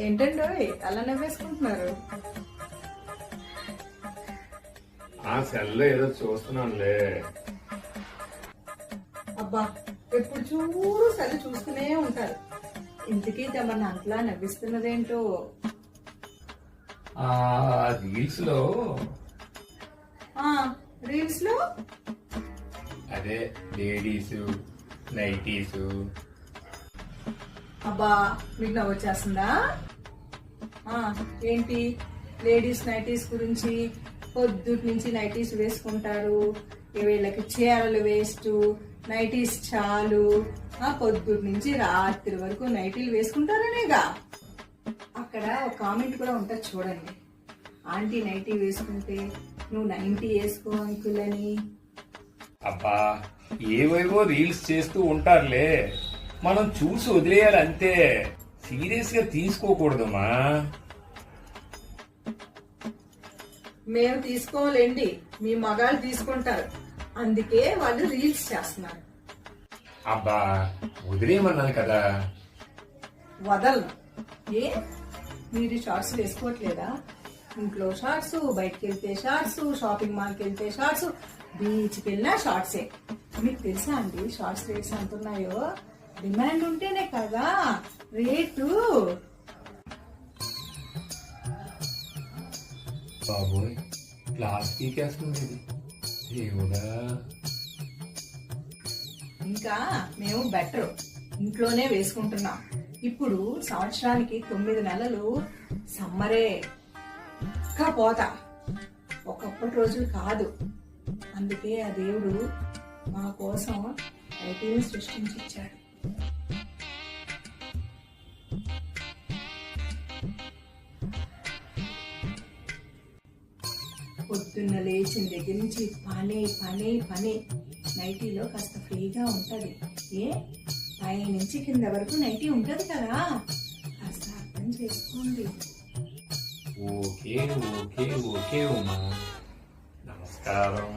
ఏంటండి అలా నవ్వేసుకుంటున్నారు? ఆ సెల్లో ఏదో చూస్తున్నానులే. అబ్బా, ఎప్పుడు చూడు సరి చూస్తూనే ఉంటారు. ఇంతకీ తమన్నా అంతలా నవ్విస్తున్నదేంటో. రీల్స్ లో రీల్స్ లో అదే లేడీస్ నైటీస్. అబ్బా, మీకు నవ్వు వచ్చేస్తుందా? ఏంటి లేడీస్ నైటీస్ గురించి? పొద్దుటి నుంచి నైటీస్ వేసుకుంటారు, వీళ్ళకి చీరలు వేస్ట్, నైటీస్ చాలు, పొద్దుటి నుంచి రాత్రి వరకు నైటీలు వేసుకుంటారనేగా. అక్కడ ఒక కామెంట్ కూడా ఉంటుంది చూడండి, ఆంటీ నైటీ వేసుకుంటే నువ్వు 90 వేసుకో అంకుల్ అని. అబ్బా, ఏవేవో రీల్స్ చేస్తూ ఉంటారులే, మనం చూసి వదిలేయాలి అంతే, సీరియస్ గా తీసుకోకూడదమ్మా. మేము తీసుకోవాలండి, మీ మగాళ్ళు తీసుకుంటారు, అందుకే వాళ్ళు రీల్స్ చేస్తున్నారు. అబ్బా, వదిలేయమన్నాను కదా. వదలను. ఏ మీరు షార్ట్స్ వేసుకోవట్లేదా? ఇంట్లో షార్ట్స్, బయటకు వెళ్తే షార్ట్స్, షాపింగ్ మాల్కి వెళ్తే షార్ట్స్, బీచ్కి వెళ్ళినా షార్ట్సే. మీకు తెలుసా అండి షార్ట్స్ రేట్స్ ఎంత ఉన్నాయో? డిమాండ్ ఉంటేనే కదా రేటు. బాబోయ్, క్లాస్ పీకేస్తుంది దేవుడా. ఇంకా మేము బెటర్ ఇంట్లోనే వేసుకుంటున్నాం. ఇప్పుడు సంవత్సరానికి 9 నెలలు సమ్మరే, ఇంకా పోతా, ఒకప్పటి రోజులు కాదు. అందుకే ఆ దేవుడు మా కోసం నైటీని సృష్టించి ఇచ్చాడు. పొద్దున్న లేచిన దగ్గర నుంచి పని పని పని. నైటీలో కాస్త ఫ్రీగా ఉంటది. పై నుంచి కింద వరకు నైటీ ఉంటది కదా, కాస్త అర్థం చేసుకోండి. ఓకే ఓకే ఓకే ఉమా, నమస్కారం.